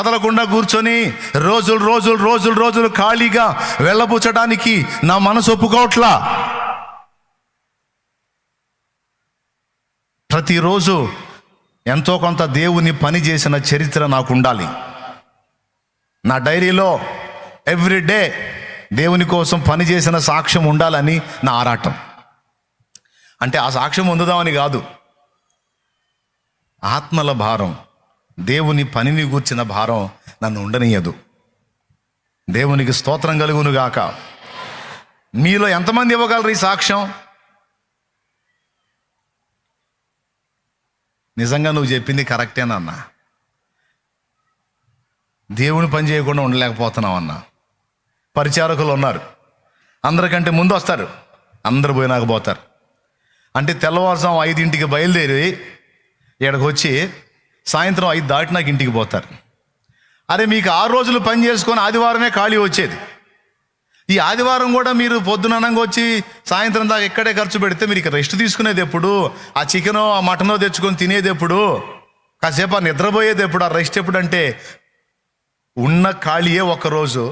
కదలకుండా కూర్చొని రోజులు రోజులు రోజులు రోజులు ఖాళీగా వెళ్ళబుచ్చడానికి నా మనసు ఒప్పుకోవట్లా. ప్రతిరోజు ఎంతో కొంత దేవుని పని చేసిన చరిత్ర నాకు ఉండాలి. నా డైరీలో ఎవ్రీడే దేవుని కోసం పని చేసిన సాక్ష్యం ఉండాలని నా ఆరాటం. అంటే ఆ సాక్ష్యం పొందుదామని కాదు, ఆత్మల భారం, దేవుని పనిని గూర్చిన భారం నన్ను ఉండనీయదు. దేవునికి స్తోత్రం కలుగును గాక. మీలో ఎంతమంది ఇవ్వగలరు ఈ సాక్ష్యం? నిజంగా నువ్వు చెప్పింది కరెక్టేనన్నా, దేవుని పని చేయకుండా ఉండలేకపోతున్నావు అన్న. పరిచారకులు ఉన్నారు, అందరికంటే ముందు వస్తారు, అందరు పోయినాక పోతారు. అంటే తెల్లవారుజాము 5 బయలుదేరి ఇక్కడికి వచ్చి సాయంత్రం 5 దాటినాక ఇంటికి పోతారు. అరే మీకు 6 రోజులు పని చేసుకొని ఆదివారమే ఖాళీ వచ్చేది. ఈ ఆదివారం కూడా మీరు పొద్దుననంగా వచ్చి సాయంత్రం దాకా ఎక్కడే ఖర్చు పెడితే మీరు ఇక రెస్ట్ తీసుకునేది ఎప్పుడు? ఆ చికెనో ఆ మటనో తెచ్చుకొని తినేది ఎప్పుడు? కాసేపు ఆ నిద్రపోయేది ఎప్పుడు? ఆ రెస్ట్ ఎప్పుడు? అంటే ఉన్న ఖాళీయే ఒక్కరోజు.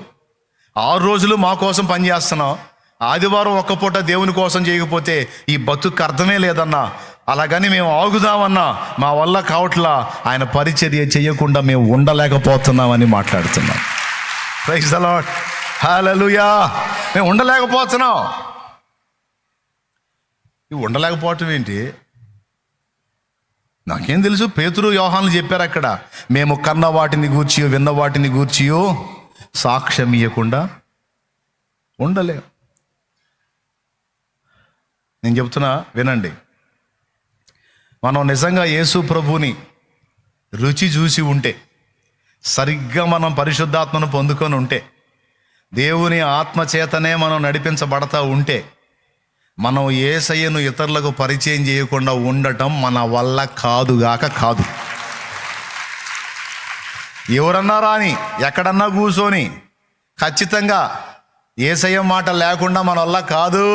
6 రోజులు మా కోసం పని చేస్తున్నాం, ఆదివారం ఒక్క పూట దేవుని కోసం చేయకపోతే ఈ బతుకు అర్థమే లేదన్నా. అలాగని మేము ఆగుదామన్నా మా వల్ల కావట్లా, ఆయన పరిచర్య చేయకుండా మేము ఉండలేకపోతున్నామని మాట్లాడుతున్నాం. ప్రైజ్ ది లార్డ్, హల్లెలూయా. మేము ఉండలేకపోతున్నాం. ఇవి ఉండలేకపోవటం ఏంటి? నాకేం తెలుసు? పేతురు యోహానులు చెప్పారు అక్కడ, మేము కన్న వాటిని గూర్చియో విన్న వాటిని గూర్చియో సాక్ష్యం ఇవ్వకుండా ఉండలేం. నేను చెప్తున్నా వినండి, మనం నిజంగా యేసు ప్రభుని రుచి చూసి ఉంటే, సరిగ్గా మనం పరిశుద్ధాత్మను పొందుకొని ఉంటే, దేవుని ఆత్మ చేతనే మనం నడిపించబడతా ఉంటే, మనం యేసయ్యను ఇతరులకు పరిచయం చేయకుండా ఉండటం మన వల్ల కాదుగాక కాదు. ఎవరన్నారా అని ఎక్కడన్నా కూర్చొని ఖచ్చితంగా యేసయ్య మాట లేకుండా మన వల్ల కాదు.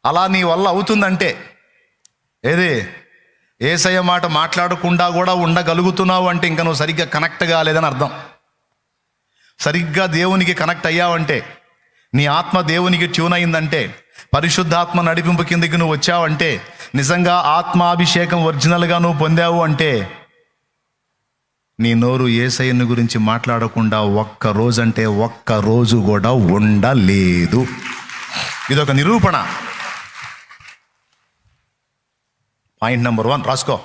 అలా నీ వల్ల అవుతుందంటే ఏది? యేసయ్య మాట మాట్లాడకుండా కూడా ఉండగలుగుతున్నావు అంటే ఇంకా నువ్వు సరిగ్గా కనెక్ట్ కాలేదని అర్థం. సరిగ్గా దేవునికి కనెక్ట్ అయ్యావంటే, నీ ఆత్మ దేవునికి ట్యూన్ అయిందంటే, పరిశుద్ధాత్మ నడిపింపు కిందకి నువ్వు వచ్చావంటే, నిజంగా ఆత్మాభిషేకం ఒరిజినల్గా నువ్వు పొందావు అంటే, నీ నోరు యేసయ్యను గురించి మాట్లాడకుండా ఒక్క రోజు కూడా ఉండలేదు. ఇదొక నిరూపణ. పాయింట్ నెంబర్ 1 రాసుకో.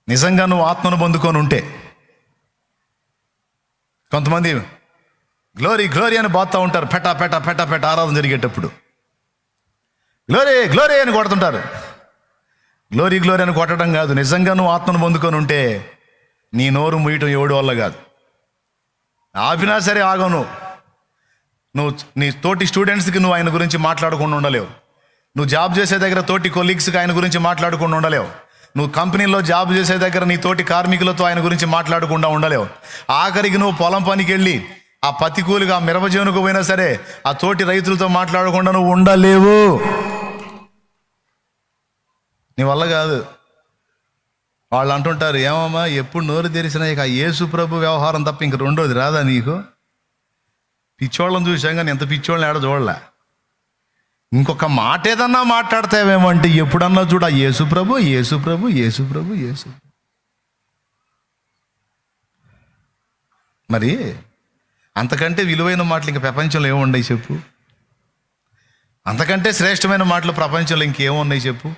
నిజంగా నువ్వు ఆత్మను పొందుకొని ఉంటే, కొంతమంది గ్లోరీ గ్లోరీ అని బాగుతూ ఉంటారు, పెట పెట పెట పెట ఆరాధన జరిగేటప్పుడు గ్లోరీ గ్లోరీ అని కొడుతుంటారు. గ్లోరీ గ్లోరీ అని కొట్టడం కాదు, నిజంగా నువ్వు ఆత్మను పొందుకొని ఉంటే నీ నోరు ముయ్యటం ఎవడి వల్ల కాదు. ఆపినా సరే ఆగవు. నువ్వు నీ తోటి స్టూడెంట్స్కి నువ్వు ఆయన గురించి మాట్లాడకుండా ఉండలేవు. నువ్వు జాబ్ చేసే దగ్గర తోటి కొలీగ్స్కి ఆయన గురించి మాట్లాడకుండా ఉండలేవు. నువ్వు కంపెనీలో జాబ్ చేసే దగ్గర నీ తోటి కార్మికులతో ఆయన గురించి మాట్లాడకుండా ఉండలేవు. ఆఖరికి నువ్వు పొలం పనికి వెళ్ళి ఆ పత్తి కూలిగా మిరపజేనుకు పోయినా సరే ఆ తోటి రైతులతో మాట్లాడకుండా నువ్వు ఉండలేవు. నీ వల్ల కాదు. వాళ్ళు అంటుంటారు, ఏమమ్మా ఎప్పుడు నోరు తెరిసినా ఇక యేసు ప్రభు వ్యవహారం తప్ప ఇంక రెండోది రాదా నీకు? పిచ్చోళ్ళని చూసాం కానీ ఎంత పిచ్చోళ్ళని ఏడ చూడలే. ఇంకొక మాట ఏదన్నా మాట్లాడతావేమంటే ఎప్పుడన్నా చూడ యేసు ప్రభు యేసు ప్రభు యేసు ప్రభు యేసు. మరి అంతకంటే విలువైన మాటలు ఇంక ప్రపంచంలో ఏమున్నాయి చెప్పు? అంతకంటే శ్రేష్టమైన మాటలు ప్రపంచంలో ఇంకేమున్నాయి చెప్పు?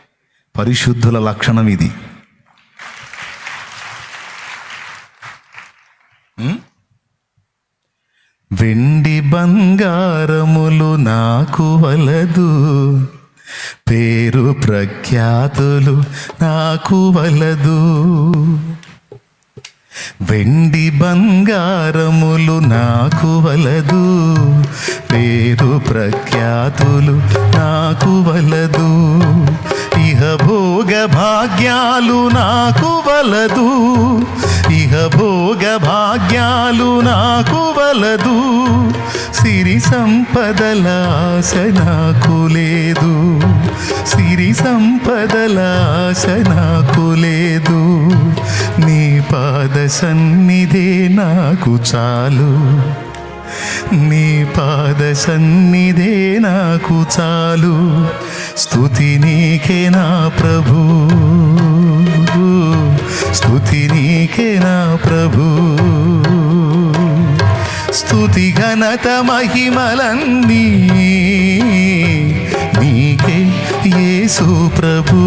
పరిశుద్ధుల లక్షణం ఇది. వెండి బంగారములు నాకు వలదు, పేరు ప్రఖ్యాతులు నాకు వలదు. వెండి బంగారములు నాకు వలదు, పేరు ప్రఖ్యాతులు నాకు వలదు. ఇహ భోగ భాగ్యాలు నాకు వలదు, ఇహ భోగ భాగ్యాలు నాకు వలదు. సిరి సంపదల ఆశ నాకు లేదు, సిరి సంపదల ఆశ నాకు లేదు, నీ పాద సన్నిధే నాకు చాలు, నీ పాద సన్నిధే నాకు చాలు. స్తుతి నీకే నా ప్రభు, స్తుతి నీకే నా ప్రభు. స్తుతి ఘనత మహిమలన్నీ నీకే యేసు ప్రభు,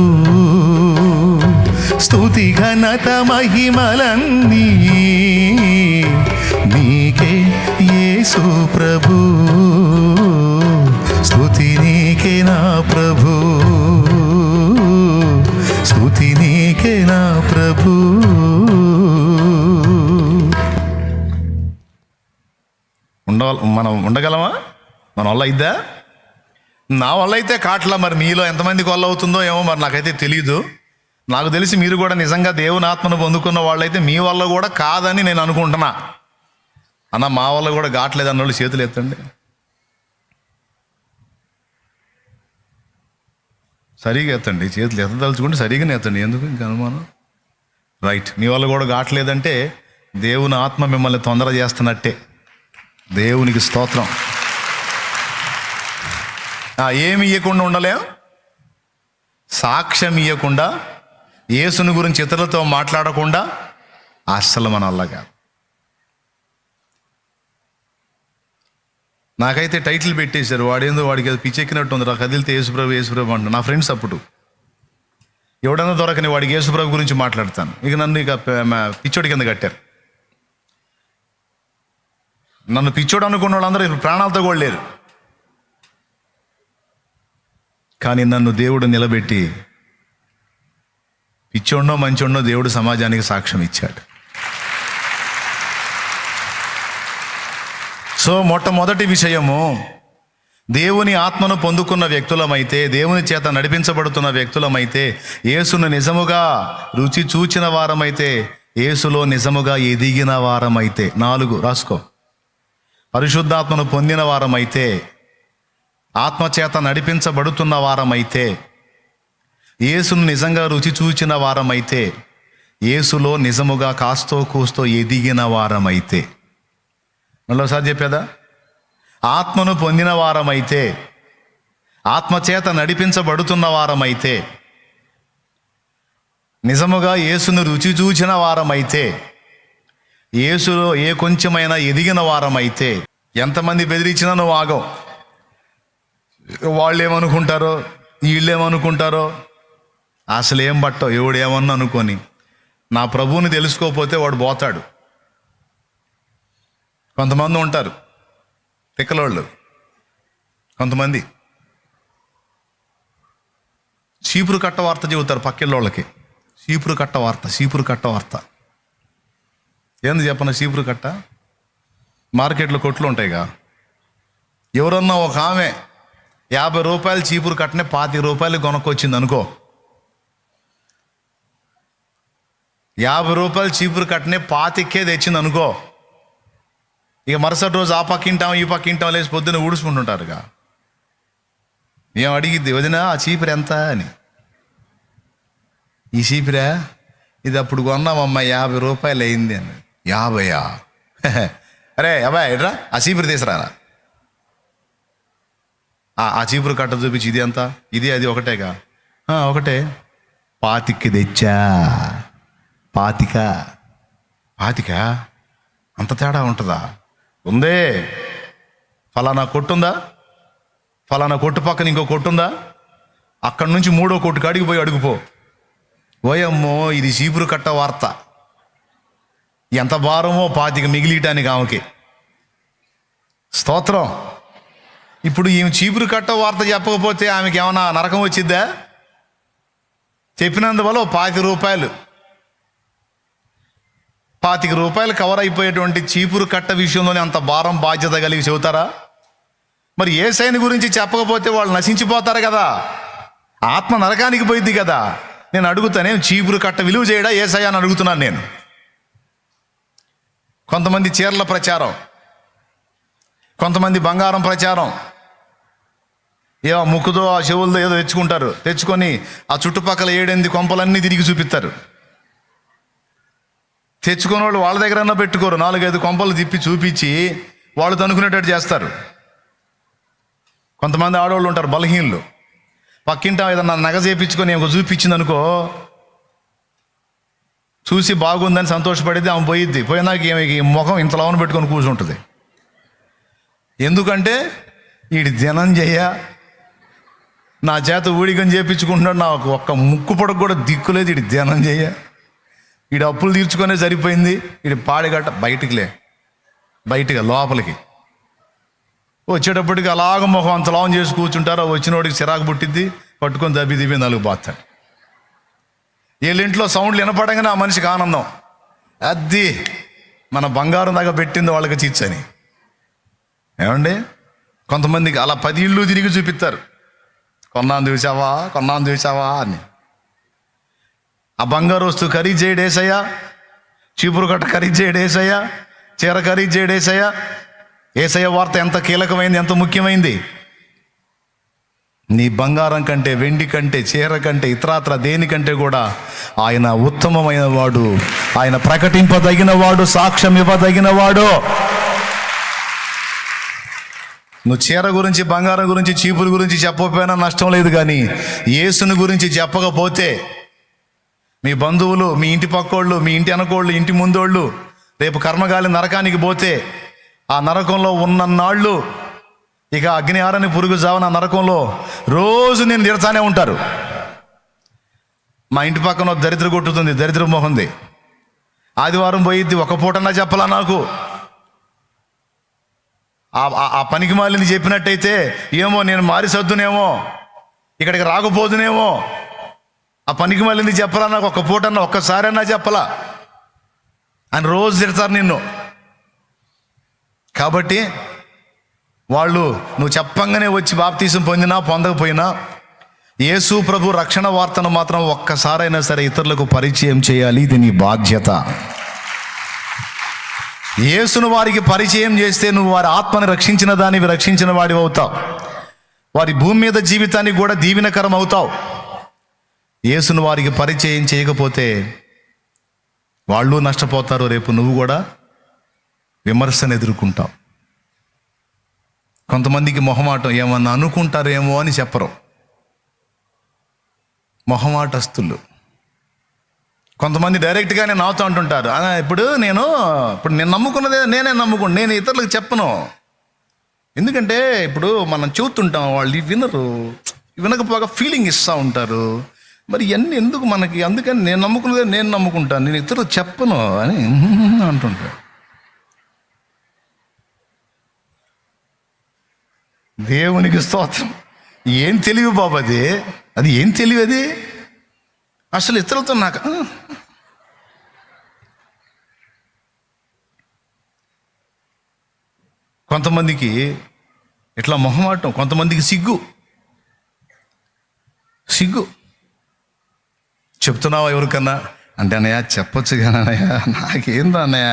స్తుతి ఘనత మహిమలన్నీ నీకే యేసు ప్రభు, స్తుతి నీకే నా ప్రభు, స్తుతి నీకే నా ప్రభు. మనం ఉండగలమా? మన వల్ల అయిద్దా? నా వల్ల అయితే కాట్లా, మరి మీలో ఎంతమందికి వల్ల అవుతుందో ఏమో, మరి నాకైతే తెలీదు. నాకు తెలిసి మీరు కూడా నిజంగా దేవుని ఆత్మను పొందుకున్న వాళ్ళైతే మీ వల్ల కూడా కాదని నేను అనుకుంటున్నా. అన్న మా వల్ల కూడా కావట్లేదు అన్న వాళ్ళు చేతులు ఎత్తండి. సరిగా ఎత్తండి, చేతులు ఎత్తదలుచుకుంటే సరిగానే ఎత్తండి, ఎందుకు ఇంకా అనుమానం? రైట్, నీ వల్ల కూడా కావట్లేదంటే దేవుని ఆత్మ మిమ్మల్ని తొందర చేస్తున్నట్టే. దేవునికి స్తోత్రం. ఏమి ఇవ్వకుండా ఉండలేం, సాక్ష్యం ఇవ్వకుండా, యేసుని గురించి ఇతరులతో మాట్లాడకుండా అస్సలు మన వల్ల కాదు. నాకైతే టైటిల్ పెట్టేశారు, వాడేందో వాడికి అది పిచ్చెక్కినట్టు ఉంది, కదిలితే యేసుప్రభు యేసుప్రభు అంట. నా ఫ్రెండ్స్ అప్పుడు ఎవడన్నా దొరకని వాడికి యేసుప్రభు గురించి మాట్లాడతాను. ఇక నన్ను ఇక పిచ్చోడి కింద కట్టారు. నన్ను పిచ్చోడు అనుకున్న వాళ్ళందరూ ప్రాణాలతో కూడా లేరు. కానీ నన్ను దేవుడు నిలబెట్టి పిచ్చోడ్నో మంచోడ్నో దేవుడు సమాజానికి సాక్ష్యం ఇచ్చాడు. సో మొట్టమొదటి విషయము, దేవుని ఆత్మను పొందుకున్న వ్యక్తులమైతే, దేవుని చేత నడిపించబడుతున్న వ్యక్తులమైతే, యేసును నిజముగా రుచి చూచిన వారమైతే, యేసులో నిజముగా ఎదిగిన వారమైతే, 4 రాసుకో, పరిశుద్ధాత్మను పొందిన వారమైతే, ఆత్మచేత నడిపించబడుతున్న వారమైతే, యేసును నిజంగా రుచి చూచిన వారమైతే, యేసులో నిజముగా కాస్తో కూస్తో ఎదిగిన వారమైతే. మళ్ళీసారి చెప్పేదా? ఆత్మను పొందిన వారమైతే, ఆత్మచేత నడిపించబడుతున్న వారమైతే, నిజముగా యేసును రుచి చూచిన వారమైతే, యేసులో ఏ కొంచెమైనా ఎదిగిన వారమైతే. ఎంతమంది బెదిరించినా నువ్వు ఆగవు. వాళ్ళు ఏమనుకుంటారో, వీళ్ళేమనుకుంటారో, అసలు ఏం పట్టవు, ఎవడేమన్నా అనుకొని. నా ప్రభువుని తెలుసుకోకపోతే వాడు పోతాడు. కొంతమంది ఉంటారు తిక్కలోళ్ళు, కొంతమంది చీపురు కట్ట వార్త చెబుతారు పక్కిళ్ళోళ్ళకి. చీపురు కట్ట వార్త, చీపురు కట్ట వార్త ఏంది చెప్పన? చీపురు కట్ట మార్కెట్లో కొట్లు ఉంటాయిగా. ఎవరన్నా ఒక ఆమె 50 రూపాయలు చీపురు కట్టనే 25 రూపాయలు కొనుక్కొచ్చింది అనుకో. 50 రూపాయలు చీపురు కట్టనే 25కే తెచ్చింది అనుకో. ఇక మరుసటి రోజు ఆ పక్కింటాం ఈ పక్కింటాం లేచి పొద్దున్న ఊడుచుకుంటుంటారుగా. ఏం అడిగిద్ది, వదిన ఆ చీపురు ఎంత అని. ఈ చీపురా ఇది అప్పుడు కొన్నామమ్మా 50 రూపాయలు అయింది అని. 50? అరే అబ్బాయి ఎట్రా ఆ చీపురు తీసుకురారా. ఆ చీపురు కట్ట చూపించి ఇది ఎంత, ఇది అది ఒకటేగా. ఒకటే. 25కి తెచ్చా. 25 అంత తేడా ఉంటుందా? ఉందే. ఫలానా కొట్టుందా, ఫలానా కొట్టు పక్కన ఇంకో కొట్టుందా, అక్కడి నుంచి 3వ కొట్టు కాడికి పోయి అడుగుపో. ఓయమ్మో ఇది చీపురు కట్ట వార్త. ఎంత భారమో 25 మిగిలియటానికి ఆమెకి. స్తోత్రం. ఇప్పుడు ఈమె చీపురు కట్ట వార్త చెప్పకపోతే ఆమెకి ఏమన్నా నరకం వచ్చిద్దా? చెప్పినందువల్ల 25 రూపాయలు, 25 రూపాయలు కవర్ అయిపోయేటువంటి చీపురు కట్ట విషయంలోనే అంత భారం బాధ్యత కలిగి చెబుతారా? మరి యేసయ్యని గురించి చెప్పకపోతే వాళ్ళు నశించిపోతారు కదా, ఆత్మ నరకానికి పోయిద్ది కదా. నేను అడుగుతానే, చీపురు కట్ట విలువ చేయడా యేసయ్య అని అడుగుతున్నాను నేను. కొంతమంది చీరల ప్రచారం, కొంతమంది బంగారం ప్రచారం, ముక్కుతో ఆ చెవులతో ఏదో తెచ్చుకొని ఆ చుట్టుపక్కల 7-8 కొంపలన్నీ తిరిగి చూపిస్తారు. తెచ్చుకున్న వాళ్ళు వాళ్ళ దగ్గరన్నా పెట్టుకోరు, 4-5 కొంపలు తిప్పి చూపించి వాళ్ళు తనుకునేటట్టు చేస్తారు. కొంతమంది ఆడవాళ్ళు ఉంటారు బలహీనులు, పక్కింట ఏదన్నా నగ చేయించుకొని చూపించింది అనుకో, చూసి బాగుందని సంతోషపడిద్ది, ఆమె పోయినాక ఈ ముఖం ఇంతలోన పెట్టుకొని కూర్చుంటుంది. ఎందుకంటే వీడి ధనంజయ నా చేత ఊడిగం చేయించుకుంటున్నాడు, నాకు ఒక్క ముక్కు పొడకు కూడా దిక్కులేదు, వీడి ధనంజయ, వీడి అప్పులు తీర్చుకొనే సరిపోయింది, వీడి పాడిగట్ట బయటగా లోపలికి వచ్చేటప్పటికి అలాగ ముఖం అంత లావం చేసి కూర్చుంటారు. వచ్చినోడికి చిరాకు పుట్టిద్ది, పట్టుకొని దబ్బి 4 బాస్తాడు. వీళ్ళింట్లో సౌండ్లు వినపడంగానే ఆ మనిషికి ఆనందం, అది మన బంగారం దాకా పెట్టింది వాళ్ళకి చిచ్చని. ఏమండి, కొంతమందికి అలా 10 ఇళ్ళు తిరిగి చూపిస్తారు, కొన్నాను చూసావా అని. ఆ బంగారు వస్తువు ఖరీదు చేయడు ఏసయ్యా, చీపురు కట్ట ఖరీదు చేయడు ఏసయ్యా, చీర ఖరీదు చేయడు ఏసయ్యా. ఏసయ్య వార్త ఎంత కీలకమైంది, ఎంత ముఖ్యమైంది. నీ బంగారం కంటే, వెండి కంటే, చీర కంటే, ఇతరాత్ర దేనికంటే కూడా ఆయన ఉత్తమమైన వాడు, ఆయన ప్రకటింపదగిన వాడు, సాక్ష్యం ఇవ్వదగిన వాడు. నువ్వు చీర గురించి, బంగారం గురించి, చీపుల గురించి చెప్పకపోయినా నష్టం లేదు, కానీ యేసుని గురించి చెప్పకపోతే మీ బంధువులు, మీ ఇంటి పక్కోళ్ళు, మీ ఇంటి వెనకోళ్ళు, ఇంటి ముందోళ్ళు రేపు కర్మగాలి నరకానికి పోతే ఆ నరకంలో ఉన్నన్నాళ్ళు ఇక అగ్ని ఆరని పురుగు జావన నరకంలో రోజు నేను తిడతానే ఉంటారు. మా ఇంటి పక్కన దరిద్ర కొట్టుతుంది, దరిద్ర మొహంది, ఆదివారం పోయిద్ది, ఒక పూటన్నా చెప్పలా నాకు. ఆ పనికి మాలిని చెప్పినట్టయితే ఏమో నేను మారి సర్దునేమో, ఇక్కడికి రాకపోదునేమో. ఆ పనికి మాలింది చెప్పలా నాకు, ఒక పూటన్నా ఒక్కసారన్నా చెప్పలా అని రోజు తిడతారు నిన్ను. కాబట్టి వాళ్ళు నువ్వు చెప్పంగానే వచ్చి బాప్తీసం పొందినా పొందకపోయినా యేసు ప్రభు రక్షణ వార్తను మాత్రం ఒక్కసారైనా సరే ఇతరులకు పరిచయం చేయాలి, ఇది నీ బాధ్యత. యేసును వారికి పరిచయం చేస్తే నువ్వు వారి ఆత్మని రక్షించిన దానివి, రక్షించిన వాడివి అవుతావు, వారి భూమి మీద జీవితానికి కూడా దీవెనకరం అవుతావు. యేసును వారికి పరిచయం చేయకపోతే వాళ్ళు నష్టపోతారు, రేపు నువ్వు కూడా విమర్శను ఎదుర్కొంటావు. కొంతమందికి మొహమాటం, ఏమన్నా అనుకుంటారేమో అని చెప్పరు, మొహమాటస్తులు. కొంతమంది డైరెక్ట్గానే నాతో అంటుంటారు, ఇప్పుడు నేను నమ్ముకున్నదే నేనే నమ్ముకున్నాను, నేను ఇతరులకు చెప్పను. ఎందుకంటే ఇప్పుడు మనం చూస్తుంటాం, వాళ్ళు వినకపోగా ఫీలింగ్ ఇస్తూ ఉంటారు, మరి ఇవన్నీ ఎందుకు మనకి, అందుకని నేను నమ్ముకున్నదే నేను నమ్ముకుంటాను, నేను ఇతరులకు చెప్పను అని అంటుంటారు. దేవునికి స్తోత్రం. ఏం తెలివి బాబు అది ఏం తెలివి అది అసలు ఇతరులతో నాకు. కొంతమందికి ఇట్లా మొహమాటం, కొంతమందికి సిగ్గు. చెప్తున్నావా ఎవరికన్నా అంటే, అన్నయ్య చెప్పొచ్చు కానీ అన్నయ్య నాకేందో అన్నయ్య,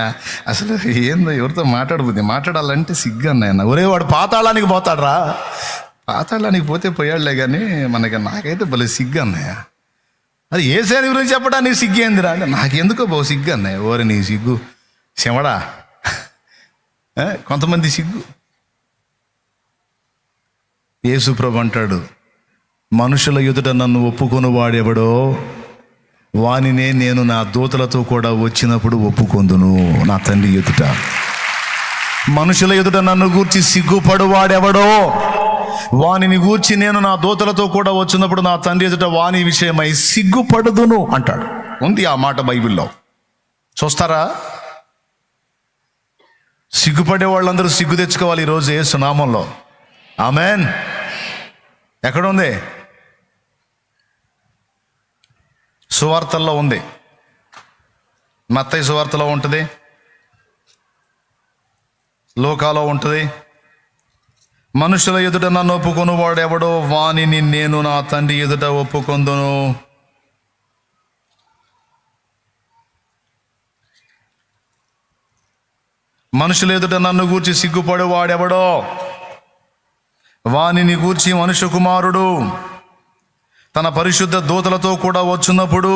అసలు ఏందో ఎవరితో మాట్లాడాలంటే సిగ్గు అన్నయ్య. ఒరే వాడు పాతాళానికి పోతాడ్రా, పాతాళానికి పోతే పోయాడులే, కానీ నాకైతే భలే సిగ్గు అన్నయ్య. అది ఏ సేన గురించి చెప్పడానికి సిగ్గు ఏందిరా అంటే, నాకెందుకో సిగ్గు అన్నయ్య. ఓరే నీ సిగ్గు చెమడా. కొంతమంది సిగ్గు. యేసు ప్రభు అంటాడు, మనుషుల ఎదుట నన్ను ఒప్పుకొని వాడెవడో వానినే నేను నా దూతలతో కూడా వచ్చినప్పుడు ఒప్పుకొందును నా తండ్రి ఎదుట. మనుషుల ఎదుట నన్ను గూర్చి సిగ్గుపడు వాడెవడో వానిని గూర్చి నేను నా దూతలతో కూడా వచ్చినప్పుడు నా తండ్రి ఎదుట వాని విషయమై సిగ్గుపడుదును అంటాడు. ఉంది ఆ మాట బైబిల్లో, చూస్తారా? సిగ్గుపడే వాళ్ళందరూ సిగ్గు తెచ్చుకోవాలి ఈరోజు యేసు నామంలో. ఆమెన్. ఎక్కడ ఉంది? సువార్తల్లో ఉంది, మత్తయి సువార్తలో ఉంటుంది, లోకాలో ఉంటుంది. మనుషుల ఎదుట నన్ను ఒప్పుకొని వాడెవడో వానిని నేను నా తండ్రి ఎదుట ఒప్పుకొందును. మనుషులు ఎదుట నన్ను గూర్చి సిగ్గుపడు వాడెవడో, వానిని గూర్చి మనుష్య కుమారుడు తన పరిశుద్ధ దూతలతో కూడా వచ్చున్నప్పుడు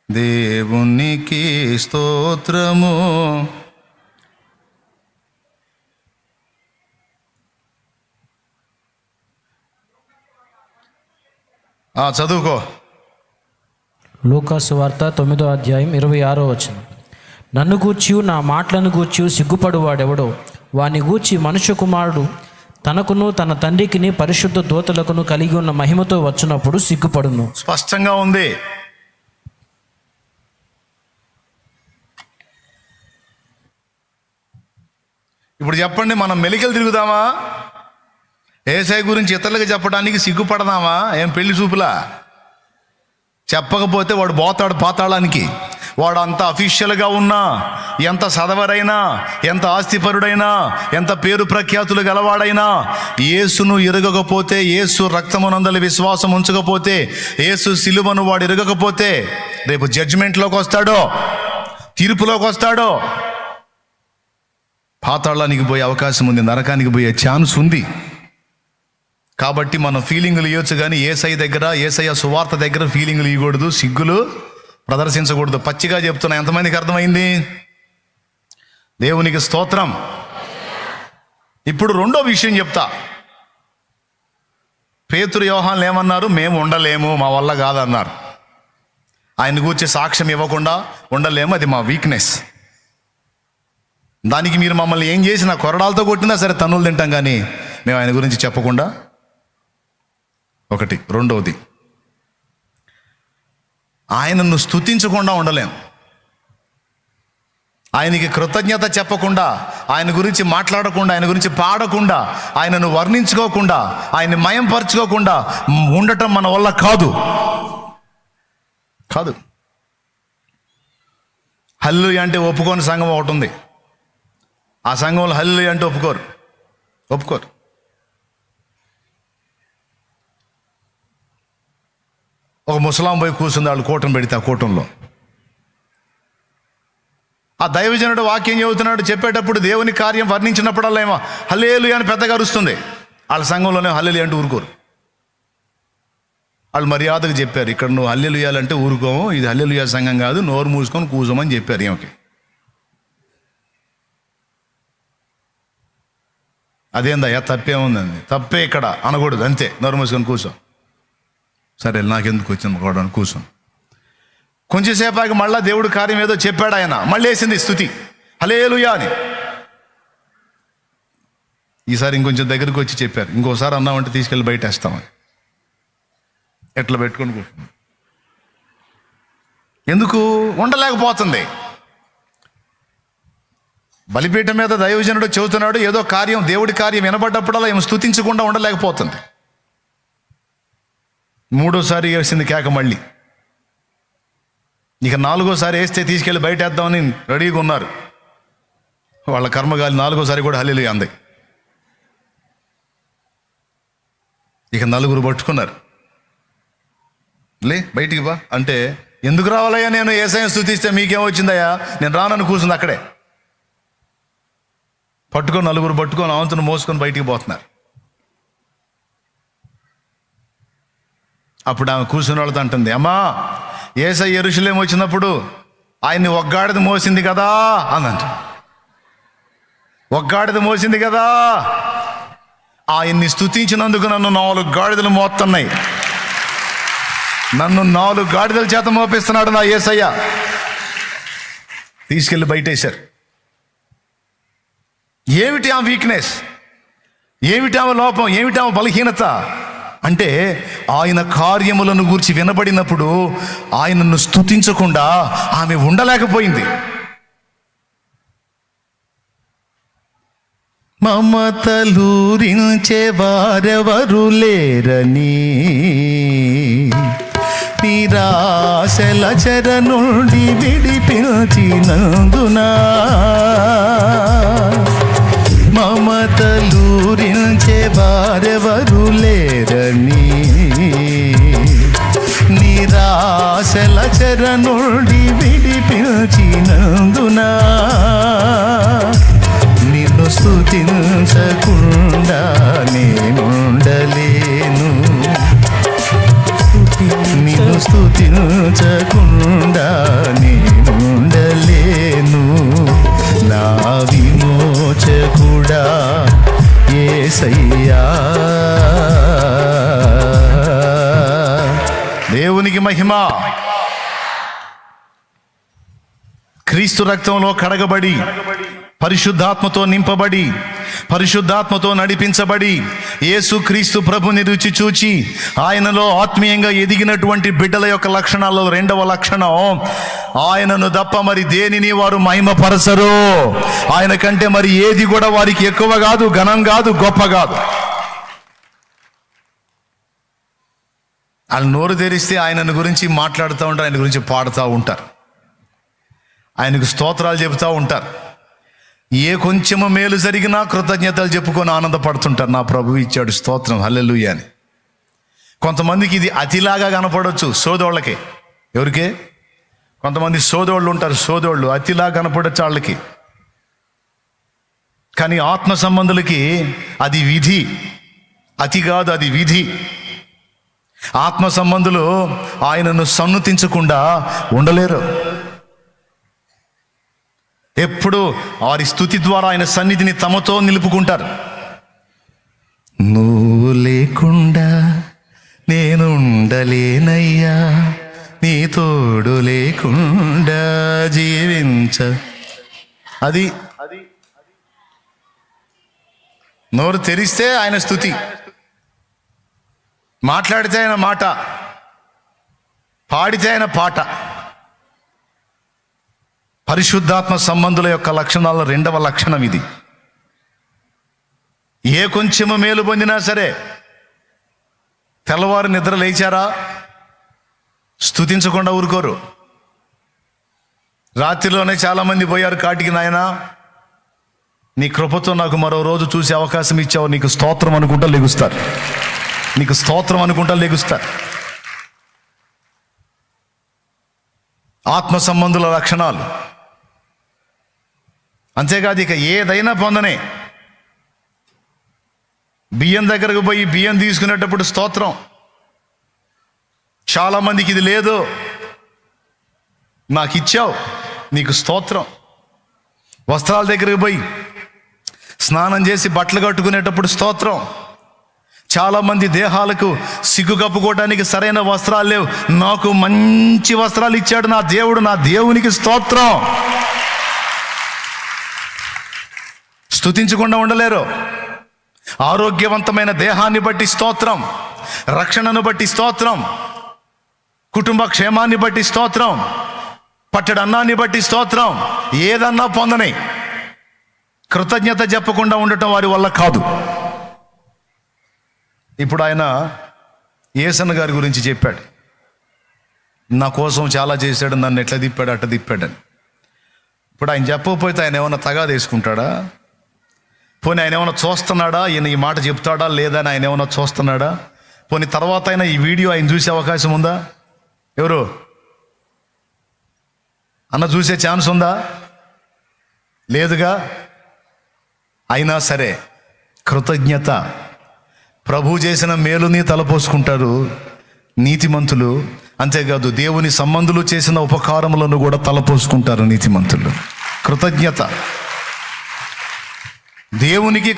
దేవునికి స్తోత్రము. చదువుకో. లూకా సువార్త 9వ అధ్యాయం 26వ వచనం. నన్ను గూర్చి నా మాటలను గూర్చి సిగ్గుపడు వాడెవడో, వాని గూర్చి మనుష్య కుమారుడు తనకును తన తండ్రికిని పరిశుద్ధ దూతలకును కలిగి ఉన్న మహిమతో వచ్చినప్పుడు సిగ్గుపడును. స్పష్టంగా ఉంది. ఇప్పుడు చెప్పండి, మనం మెలికలు తిరుగుదామా? యేసయ్య గురించి ఇతరులకు చెప్పడానికి సిగ్గుపడదామా? ఏం పెళ్లి చూపులా? చెప్పకపోతే వాడు పోతాడు పాతాళానికి. వాడు అంత అఫీషియల్గా ఉన్నా, ఎంత సదవరైనా, ఎంత ఆస్తిపరుడైనా, ఎంత పేరు ప్రఖ్యాతులు గలవాడైనా, యేసును ఎరగకపోతే, యేసు రక్తమునందలి విశ్వాసం ఉంచకపోతే, యేసు సిలువను వాడు ఎరగకపోతే రేపు జడ్జిమెంట్లోకి వస్తాడో, తీర్పులోకి వస్తాడో, పాతాళానికి పోయే అవకాశం ఉంది, నరకానికి పోయే ఛాన్స్ ఉంది. కాబట్టి మనం ఫీలింగులు ఇవ్వచ్చు, కానీ యేసయ్య దగ్గర, యేసయ్య సువార్త దగ్గర ఫీలింగులు ఇవ్వకూడదు, సిగ్గులు ప్రదర్శించకూడదు. పచ్చిగా చెప్తున్నా. ఎంతమందికి అర్థమైంది? దేవునికి స్తోత్రం. ఇప్పుడు రెండో విషయం చెప్తా. పేతురు యోహాన్లు ఏమన్నారు? మేము ఉండలేము, మా వల్ల కాదన్నారు. ఆయన గురించి సాక్ష్యం ఇవ్వకుండా ఉండలేము, అది మా వీక్నెస్. దానికి మీరు మమ్మల్ని ఏం చేసినా, కొరడాలతో కొట్టినా సరే తన్నులు తింటాం, కానీ మేము ఆయన గురించి చెప్పకుండా. ఒకటి. రెండవది, ఆయనను స్తుతించకుండా ఉండలేం. ఆయనకి కృతజ్ఞత చెప్పకుండా, ఆయన గురించి మాట్లాడకుండా, ఆయన గురించి పాడకుండా, ఆయనను వర్ణించుకోకుండా, ఆయన్ని మయంపరచుకోకుండా ఉండటం మన వల్ల కాదు. హల్లెలూయా అంటే ఒప్పుకోని సంఘం ఒకటి ఉంది. ఆ సంఘంలో హల్లెలూయా అంటే ఒప్పుకోరు. ఒక ముసలాం పోయి కూర్చుంది, వాళ్ళు కూటం పెడితే ఆ కూటంలో ఆ దైవజనుడు వాక్యం చెబుతున్నాడు. చెప్పేటప్పుడు దేవుని కార్యం వర్ణించినప్పుడల్లా ఏమో హల్లెలూయా అని పెద్దగా అరుస్తుంది. వాళ్ళ సంఘంలోనే హల్లెలూయా అంటే ఊరుకోరు. వాళ్ళు మర్యాదకు చెప్పారు, ఇక్కడ నువ్వు హల్లెలూయాలంటే ఊరుకోము, ఇది హల్లెలూయా సంఘం కాదు, నోరు మూసుకొని కూర్చోమని చెప్పారు. ఏమకి అదేందయ్యా తప్పేముందండి? తప్పే ఇక్కడ అనకూడదు, అంతే. నోరు మూసుకొని కూర్చో. సరే, నాకెందుకు వచ్చింది కూడాను, కూర్చొని కొంచెంసేపాకి మళ్ళీ దేవుడు కార్యం ఏదో చెప్పాడు, ఆయన మళ్ళీ వేసింది స్తుతి, హల్లెలూయా అని. ఈసారి ఇంకొంచెం దగ్గరికి వచ్చి చెప్పారు, ఇంకోసారి అన్నామంటే తీసుకెళ్ళి బయట వేస్తామని. ఎట్లా పెట్టుకొని కూర్చున్నాం. ఎందుకు? ఉండలేకపోతుంది. బలిపీఠం మీద దైవజనుడు చెబుతున్నాడు, ఏదో కార్యం, దేవుడి కార్యం వినబడ్డప్పుడల్లా ఏమో స్తుతించకుండా ఉండలేకపోతుంది. మూడోసారి వేసింది కేక మళ్ళీ. ఇక నాలుగోసారి వేస్తే తీసుకెళ్ళి బయట వేద్దామని రెడీగా ఉన్నారు. వాళ్ళ కర్మగాలి నాలుగోసారి కూడా హల్లెలూయా అంది. ఇక నలుగురు పట్టుకున్నారు. లే బయటికి బా అంటే, ఎందుకు రావాలయ్యా, నేను యేసయ్యను స్తుతిస్తే మీకేమొచ్చిందయ్యా, నేను రానని కూర్చుంది అక్కడే. నలుగురు పట్టుకొని అవంతును మోసుకొని బయటికి పోతున్నారు. అప్పుడు ఆమె కూర్చున్న వాళ్ళతో అంటుంది, అమ్మా, యేసయ్య యెరూషలేము వచ్చినప్పుడు ఆయన్ని ఒగ్గాడిద మోసింది కదా అందంట. ఒగ్గాడిద మోసింది కదా, ఆయన్ని స్తుతించినందుకు నన్ను 4 గాడిదలు మోస్తున్నాయి. నన్ను 4 గాడిదల చేత మోపిస్తున్నాడు నా యేసయ్య. తీసుకెళ్ళి బయటేశారు. ఏమిటి ఆ వీక్నెస్? ఏమిటి ఆమె లోపం? ఏమిటి ఆమె బలహీనత? అంటే ఆయన కార్యములను గూర్చి వినబడినప్పుడు ఆయనను స్తుతించకుండా ఆమె ఉండలేకపోయింది. మమతలూరించే వారెవరు లేరని, నిరాశల చెర నుండి విడిపించినందునా, మమతలూరించే వారెవరు లేరని, ఆశల చెర నుండి విడిపించినందునా నిన్ను స్తుతించకుండా నేనుండలేను, నిన్ను స్తుతించకుండా నేనుండలేను. నా విమోచకుడా యేసయ్యా. దేవునికి మహిమ. క్రీస్తు రక్తంలో కడగబడి, పరిశుద్ధాత్మతో నింపబడి, పరిశుద్ధాత్మతో నడిపించబడి, యేసు క్రీస్తు ప్రభుని రుచి చూచి ఆయనలో ఆత్మీయంగా ఎదిగినటువంటి బిడ్డల యొక్క లక్షణాల్లో రెండవ లక్షణం, ఆయనను తప్ప మరి దేనిని వారు మహిమపరచరు. ఆయన కంటే మరి ఏది కూడా వారికి ఎక్కువ కాదు, ఘనం కాదు, గొప్ప కాదు. వాళ్ళు నోరు తెరిస్తే ఆయనను గురించి మాట్లాడుతూ ఉంటారు, ఆయన గురించి పాడుతూ ఉంటారు, ఆయనకు స్తోత్రాలు చెబుతూ ఉంటారు. ఏ కొంచెము మేలు జరిగినా కృతజ్ఞతలు చెప్పుకొని ఆనందపడుతుంటారు. నా ప్రభువు ఇచ్చాడు, స్తోత్రం, హల్లెలూయా అని. కొంతమందికి ఇది అతిలాగా కనపడవచ్చు, సోదోళ్ళకి. ఎవరికే? కొంతమంది సోదోళ్ళు ఉంటారు, సోదోళ్ళు అతిలాగా కనపడవచ్చు వాళ్ళకి. కానీ ఆత్మ సంబంధులకి అది విధి, అతి కాదు, అది విధి. ఆత్మ సంబంధులు ఆయనను సన్నుతించకుండా ఉండలేరు. ఎప్పుడు వారి స్తుతి ద్వారా ఆయన సన్నిధిని తమతో నిలుపుకుంటారు. నువ్వు లేకుండా నేనుండలేనయ్యా, నీ తోడు లేకుండా జీవించ. అది నోరు తెరిస్తే ఆయన స్తుతి, మాట్లాడితే ఆయన మాట, పాడితే ఆయన పాట. పరిశుద్ధాత్మ సంబంధుల యొక్క లక్షణాల్లో రెండవ లక్షణం ఇది. ఏ కొంచెము మేలు పొందినా సరే, తెల్లవారు నిద్ర లేచారా, స్తుతించకుండా ఊరుకోరు. రాత్రిలోనే చాలామంది పోయారు కాటికి, నాయనా నీ కృపతో నాకు మరో రోజు చూసే అవకాశం ఇచ్చావు, నీకు స్తోత్రం అనుకుంటా లెగుస్తారు, నీకు స్తోత్రం అనుకుంటా లెగుస్తారు. ఆత్మ సంబంధుల లక్షణాలు. అంతేకాదు ఇక ఏదైనా పొందనే. బియ్యం దగ్గరకు పోయి బియ్యం తీసుకునేటప్పుడు స్తోత్రం. చాలామందికి ఇది లేదు, నాకు ఇచ్చావు, నీకు స్తోత్రం. వస్త్రాల దగ్గరకు పోయి స్నానం చేసి బట్టలు కట్టుకునేటప్పుడు స్తోత్రం. చాలామంది దేహాలకు సిగ్గు కప్పుకోవడానికి సరైన వస్త్రాలు లేవు, నాకు మంచి వస్త్రాలు ఇచ్చాడు నా దేవుడు, నా దేవునికి స్తోత్రం. స్తుతించకుండా ఉండలేరు. ఆరోగ్యవంతమైన దేహాన్ని బట్టి స్తోత్రం, రక్షణను బట్టి స్తోత్రం, కుటుంబ క్షేమాన్ని బట్టి స్తోత్రం, పట్టెడు అన్నాన్ని బట్టి స్తోత్రం. ఏదన్నా పొందని కృతజ్ఞత చెప్పకుండా ఉండటం వారి వల్ల కాదు. ఇప్పుడు ఆయన యేసన్న గారి గురించి చెప్పాడు, నా కోసం చాలా చేశాడు, నన్ను ఎట్లా తిప్పాడు అట్లా తిప్పాడని. ఇప్పుడు ఆయన చెప్పకపోతే ఆయన ఏమైనా తగాద వేసుకుంటాడా? పోనీ ఆయన ఏమైనా చూస్తున్నాడా, ఈయన ఈ మాట చెప్తాడా లేదా అని ఆయన ఏమైనా చూస్తున్నాడా? పోనీ తర్వాత అయినా ఈ వీడియో ఆయన చూసే అవకాశం ఉందా? ఎవరు అన్న చూసే ఛాన్స్ ఉందా? లేదుగా. అయినా సరే కృతజ్ఞత, ప్రభు చేసిన మేలుని తలపోసుకుంటారు నీతిమంతులు. అంతేకాదు దేవుని సంబంధులు చేసిన ఉపకారములను కూడా తలపోసుకుంటారు నీతిమంతులు. కృతజ్ఞత, దేవునికి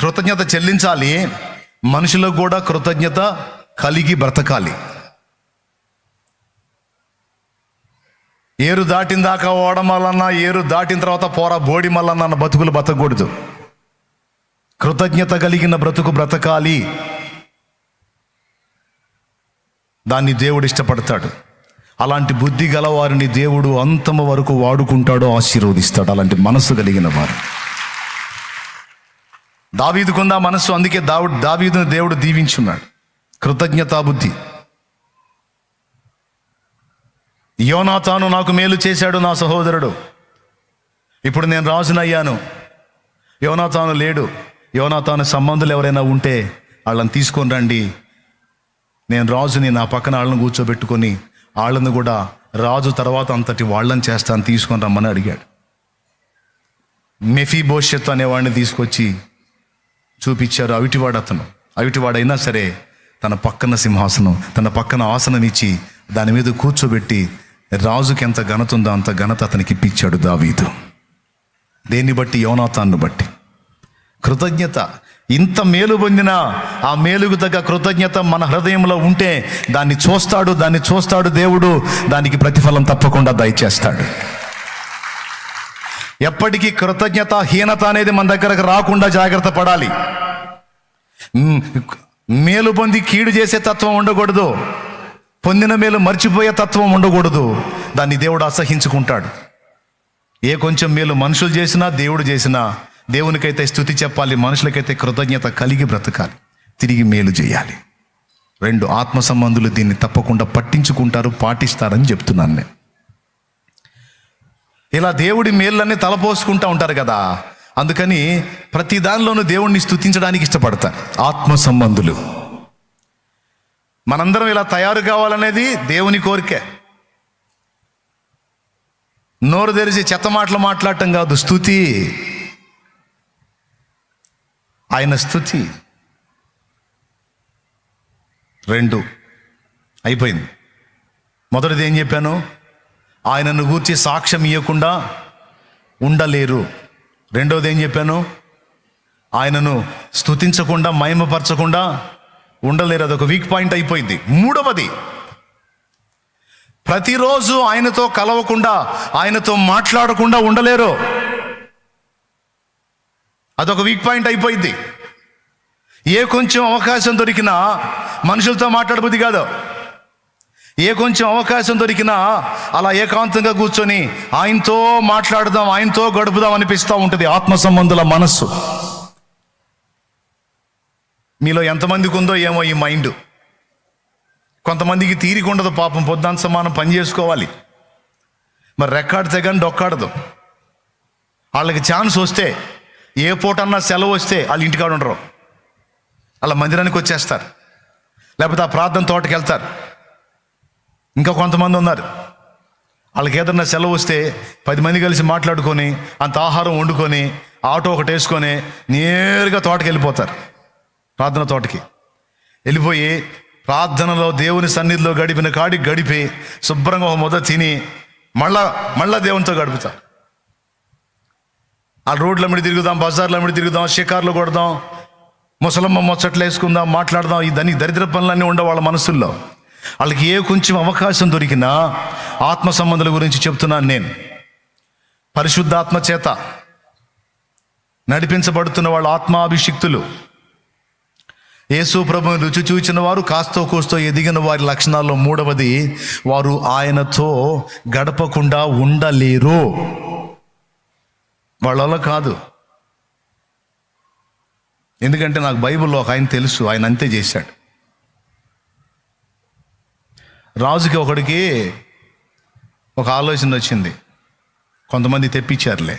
కృతజ్ఞత చెల్లించాలి, మనుషులకు కూడా కృతజ్ఞత కలిగి బ్రతకాలి. ఏరు దాటిన దాకా ఓడమల్లన్నా, ఏరు దాటిన తర్వాత పోరా బోడి మల్లన్నా అన్న బతుకులు బతకూడదు. కృతజ్ఞత కలిగిన బ్రతుకు బ్రతకాలి. దాన్ని దేవుడు ఇష్టపడతాడు. అలాంటి బుద్ధి గల వారిని దేవుడు అంతము వరకు వాడుకుంటాడో ఆశీర్వదిస్తాడు. అలాంటి మనస్సు కలిగిన వారు. దావీదుకుందా మనస్సు, అందుకే దావీదును దేవుడు దీవించున్నాడు. కృతజ్ఞతా బుద్ధి. యోనాతాను నాకు మేలు చేశాడు నా సహోదరుడు, ఇప్పుడు నేను రాజునయ్యాను. యోనాతాను లేడు. యోనాతాను సంబంధులు ఎవరైనా ఉంటే వాళ్ళని తీసుకొని రండి, నేను రాజుని, నా పక్కన వాళ్ళని కూర్చోబెట్టుకొని వాళ్ళను కూడా రాజు తర్వాత అంతటి వాళ్ళని చేస్తాను, తీసుకొని రమ్మని అడిగాడు. మెఫీబోషెత్ అనేవాడిని తీసుకొచ్చి చూపించారు. అవిటివాడైనా సరే తన పక్కన సింహాసనం, తన పక్కన ఆసనం ఇచ్చి దాని మీద కూర్చోబెట్టి రాజుకి ఎంత ఘనత ఉందో అంత ఘనత అతనికి ఇప్పించాడు దావీదు. దేన్ని బట్టి? యోనాతాన్ను బట్టి. కృతజ్ఞత. ఇంత మేలు పొందిన ఆ మేలుకు తగ్గ కృతజ్ఞత మన హృదయంలో ఉంటే దాన్ని చూస్తాడు దేవుడు. దానికి ప్రతిఫలం తప్పకుండా దయచేస్తాడు. ఎప్పటికీ కృతజ్ఞత హీనత అనేది మన దగ్గరకు రాకుండా జాగ్రత్త పడాలి. మేలు పొంది కీడు చేసే తత్వం ఉండకూడదు. పొందిన మేలు మర్చిపోయే తత్వం ఉండకూడదు. దాన్ని దేవుడు అసహించుకుంటాడు. ఏ కొంచెం మేలు మనుషులు చేసినా దేవుడు చేసినా దేవునికైతే స్తుతి చెప్పాలి, మనుషులకైతే కృతజ్ఞత కలిగి బ్రతకాలి, తిరిగి మేలు చేయాలి. 2 ఆత్మ సంబంధులు దీన్ని తప్పకుండా పట్టించుకుంటారు, పాటిస్తారని చెప్తున్నాను నేను. ఇలా దేవుడి మేళ్ళన్నీ తలపోసుకుంటూ ఉంటారు కదా, అందుకని ప్రతి దానిలోనూ దేవుణ్ణి స్తుతించడానికి ఇష్టపడతారు ఆత్మ సంబంధులు. మనందరం ఇలా తయారు కావాలనేది దేవుని కోరికే. నోరు తెరిచి చెత్త మాటలు మాట్లాడటం కాదు, స్తుతి. ఆయన స్తుతి. 2 అయిపోయింది. మొదటిది ఏం చెప్పాను? ఆయనను గూర్చి సాక్ష్యం ఇవ్వకుండా ఉండలేరు. రెండోది ఏం చెప్పాను? ఆయనను స్తుతించకుండా మహిమపరచకుండా ఉండలేరు. అదొక వీక్ పాయింట్ అయిపోయింది. 3వది, ప్రతిరోజు ఆయనతో కలవకుండా, ఆయనతో మాట్లాడకుండా ఉండలేరు. అదొక వీక్ పాయింట్ అయిపోయింది. ఏ కొంచెం అవకాశం దొరికినా మనుషులతో మాట్లాడబుద్ధి కాదు. ఏ కొంచెం అవకాశం దొరికినా అలా ఏకాంతంగా కూర్చొని ఆయనతో మాట్లాడదాం, ఆయనతో గడుపుదాం అనిపిస్తూ ఉంటుంది ఆత్మ సంబంధుల మనస్సు. మీలో ఎంతమందికి ఉందో ఏమో ఈ మైండ్. కొంతమందికి తీరిక ఉండదు పాపం, పొద్దున్న సమానం పని చేసుకోవాలి. మరి రెక్కాడితే తెగని డొక్కాడదు. వాళ్ళకి ఛాన్స్ వస్తే, ఏ పూటన్నా సెలవు వస్తే వాళ్ళు ఇంటికాడ ఉండరు, అలా మందిరానికి వచ్చేస్తారు, లేకపోతే ఆ ప్రార్థన తోటకి వెళ్తారు. ఇంకా కొంతమంది ఉన్నారు, వాళ్ళకి ఏదన్నా సెలవు వస్తే 10 మంది కలిసి మాట్లాడుకొని అంత ఆహారం వండుకొని ఆటో ఒకటి వేసుకొని నేరుగా తోటకి వెళ్ళిపోతారు. ప్రార్థన తోటకి వెళ్ళిపోయి ప్రార్థనలో దేవుని సన్నిధిలో గడిపిన కాడికి గడిపి శుభ్రంగా ఒక ముద్ద తిని మళ్ళా దేవునితో గడుపుతారు. ఆ రోడ్ల మీద తిరుగుదాం, బజార్ల మీద తిరుగుదాం, షికార్లు కొడదాం, ముసలమ్మ ముచ్చట్లు వేసుకుందాం, మాట్లాడదాం. ఈ దాని దరిద్ర పనులన్నీ ఉండే వాళ్ళ మనసుల్లో. వాళ్ళకి ఏ కొంచెం అవకాశం దొరికినా ఆత్మ సంబంధాల గురించి చెప్తున్నాను నేను. పరిశుద్ధాత్మ చేత నడిపించబడుతున్న వాళ్ళ ఆత్మాభిషిక్తులు, యేసు ప్రభువుని రుచి చూచిన వారు, కాస్తో కూస్తో ఎదిగిన వారి లక్షణాల్లో 3వది, వారు ఆయనతో గడపకుండా ఉండలేరు. వాళ్ళలో కాదు. ఎందుకంటే నాకు బైబిల్లో ఒక ఆయన తెలుసు, ఆయన అంతే చేశాడు. రాజుకి ఒకడికి ఒక ఆలోచన వచ్చింది. కొంతమంది తెప్పించారులే,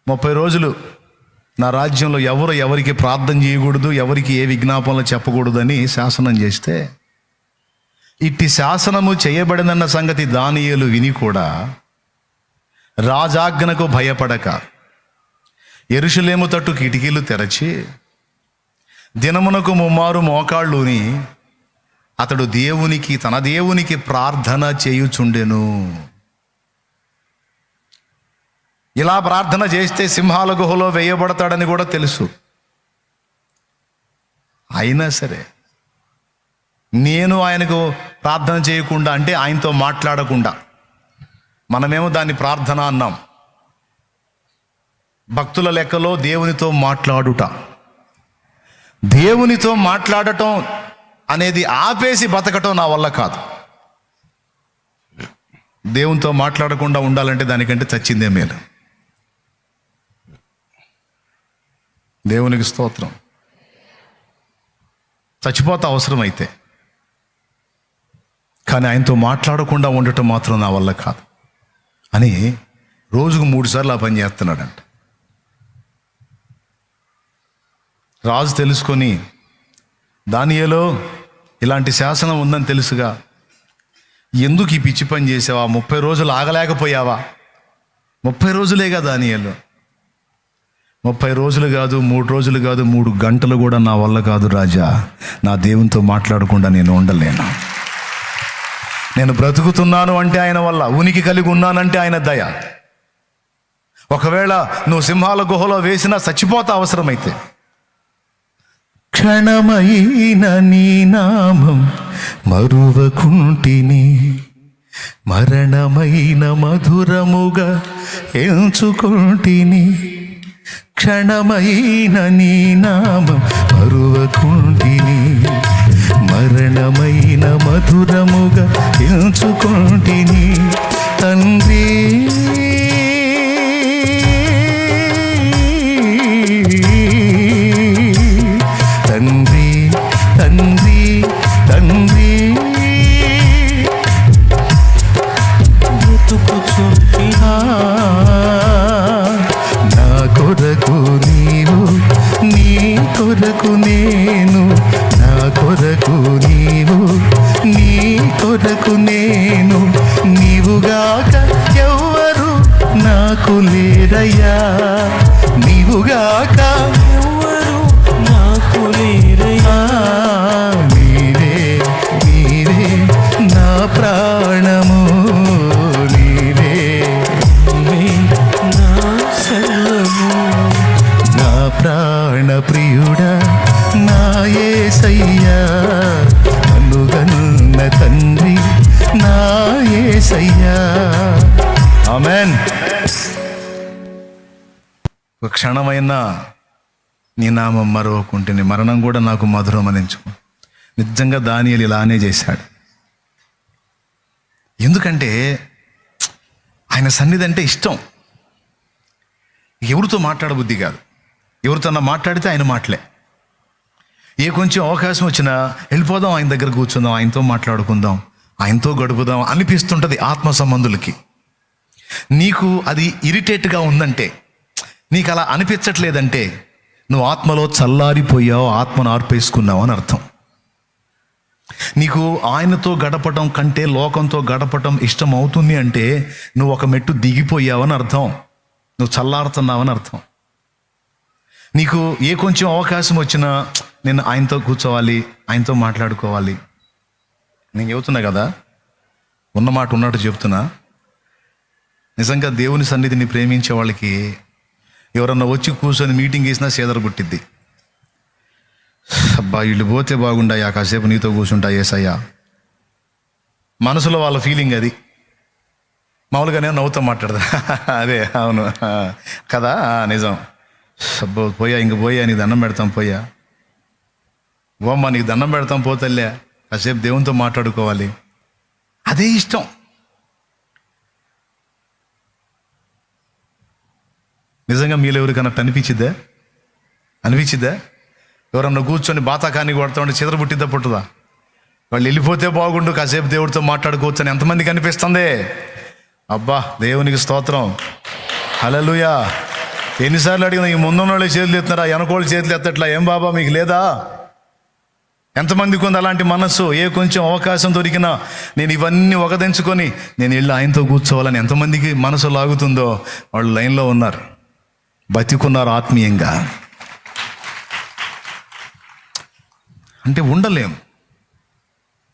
30 రోజులు నా రాజ్యంలో ఎవరికి ప్రార్థన చేయకూడదు, ఎవరికి ఏ విజ్ఞాపనలు చెప్పకూడదని శాసనం చేస్తే, ఇట్టి శాసనము చేయబడినన్న సంగతి దానియేలు విని కూడా రాజాజ్ఞకు భయపడక యెరూషలేము తట్టు కిటికీలు తెరచి దినమునకు 3 మారు మోకాళ్ళుని అతడు తన దేవునికి ప్రార్థన చేయుచుండెను. ఇలా ప్రార్థన చేస్తే సింహాల గుహలో వేయబడతాడని కూడా తెలుసు. అయినా సరే నేను ఆయనకు ప్రార్థన చేయకుండా, అంటే ఆయనతో మాట్లాడకుండా, మనమేమో దాన్ని ప్రార్థన అన్నాం. భక్తుల లెక్కలో దేవునితో మాట్లాడుట, దేవునితో మాట్లాడటం అనేది ఆపేసి బతకటం నా వల్ల కాదు. దేవునితో మాట్లాడకుండా ఉండాలంటే దానికంటే చచ్చిందే మేలు. దేవునికి స్తోత్రం. చచ్చిపోతా అవసరమైతే, కానీ ఆయనతో మాట్లాడకుండా ఉండటం మాత్రం నా వల్ల కాదు అని రోజుకు 3 సార్లు ఆ పని చేస్తున్నాడంట. రాజు తెలుసుకొని, దానియేలు ఇలాంటి శాసనం ఉందని తెలుసుగా, ఎందుకు ఈ పిచ్చి పని చేసావా? 30 రోజులు ఆగలేకపోయావా? 30 రోజులేగా దానియేలు. 30 రోజులు కాదు, 3 రోజులు కాదు, 3 గంటలు కూడా నా వల్ల కాదు రాజా. నా దేవునితో మాట్లాడకుండా నేను ఉండలేను. నేను బ్రతుకుతున్నాను అంటే ఆయన వల్ల, ఉనికి కలిగి ఉన్నానంటే ఆయన దయ. ఒకవేళ నువ్వు సింహాల గుహలో వేసినా చచ్చిపోతా అవసరమైతే. క్షణమైన నీ నామం మరువకుంటిని, మరణమైన మధురముగా ఎంచుకుంటిని. క్షణమైన నీ నామం మరువకుంటిని, మరణమైన మధురముగా ఎంచుకుంటిని. తండ్రి తండ్రి తండ్రి తండ్రి బ్రతుకుచున్నా నా కొరకు నీవు, నీ కొరకు నేను, నా కొరకు నీవు, నీ కొరకు నేను. నీవుగాక ఎవ్వరు నాకు లేరయ్యా, నీవుగాక ఎవ్వరు నాకు లేరయ్యా. నీవే నీవే నా ప్రాణము, నీవే నీవే నా సర్వము. నా ప్రాణ ప్రియుడా నా యేసయ్యా, అనుగన్న తండ్రి నా యేసయ్యా. ఆమేన్. ఒక క్షణమైనా నీ నామం మరవకుంటేనే, మరణం కూడా నాకు మధురం అని ఎంచుకో. నిజంగా దానియేలు ఇలానే చేశాడు. ఎందుకంటే ఆయన సన్నిధి అంటే ఇష్టం. ఎవరితో మాట్లాడబుద్ధి కాదు. ఎవరితో మాట్లాడితే ఆయన మాటలే. ఏ కొంచెం అవకాశం వచ్చినా వెళ్ళిపోదాం, ఆయన దగ్గర కూర్చుందాం, ఆయనతో మాట్లాడుకుందాం, ఆయనతో గడుపుదాం అనిపిస్తుంటుంది ఆత్మ సంబంధులకి. నీకు అది ఇరిటేట్గా ఉందంటే, నీకు అలా అనిపించట్లేదంటే నువ్వు ఆత్మలో చల్లారిపోయావు, ఆత్మను ఆర్పేసుకున్నావు అని అర్థం. నీకు ఆయనతో గడపటం కంటే లోకంతో గడపటం ఇష్టం అవుతుంది అంటే నువ్వు ఒక మెట్టు దిగిపోయావని అర్థం. నువ్వు చల్లారుతున్నావని అర్థం. నీకు ఏ కొంచెం అవకాశం వచ్చినా నేను ఆయనతో కూర్చోవాలి, ఆయనతో మాట్లాడుకోవాలి. నేను చెబుతున్నా కదా, ఉన్నమాట ఉన్నట్టు చెప్తున్నా. నిజంగా దేవుని సన్నిధిని ప్రేమించే వాళ్ళకి ఎవరన్నా వచ్చి కూర్చొని మీటింగ్ వేసినా సేదర పుట్టిద్ది. అబ్బా వీళ్ళు పోతే బాగుండాయా, కాసేపు నీతో కూర్చుంటా ఏసయ్యా. మనసులో వాళ్ళ ఫీలింగ్ అది. మామూలుగానే నవ్వుతూ మాట్లాడదా, అదే అవును కదా, నిజం. అబ్బో పోయా, ఇంక పోయా, నీకు దండం పెడతాం, పోయా ఓమ్మా నీకు దండం పెడతాం, పోతల్లే, కాసేపు దేవునితో మాట్లాడుకోవాలి. అదే ఇష్టం. నిజంగా మీలో ఎవరికన్నా అనిపించిద్దా? ఎవరన్నా కూర్చొని బాతాకాన్ని కొడతా ఉంటే చెదర పుట్టిద్దా, పుట్టుదా? వాళ్ళు వెళ్ళిపోతే బాగుండు, కాసేపు దేవుడితో మాట్లాడుకోవచ్చు అని ఎంతమందికి అనిపిస్తుంది? అబ్బా దేవునికి స్తోత్రం, హల్లెలూయా. ఎన్నిసార్లు అడిగినా ఈ ముందున్న వాళ్ళు చేతులు ఎత్తున్నారా, వెనకోళ్ళు చేతులు ఎత్తట్లా, ఏం బాబా మీకు లేదా? ఎంతమందికి ఉంది అలాంటి మనస్సు? ఏ కొంచెం అవకాశం దొరికినా నేను ఇవన్నీ ఒకదించుకొని నేను వెళ్ళి ఆయనతో కూర్చోవాలని ఎంతమందికి మనసు లాగుతుందో వాళ్ళు లైన్లో ఉన్నారు, బతికున్నారు ఆత్మీయంగా. అంటే ఉండలేం,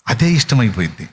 అదే ఇష్టమైపోయింది.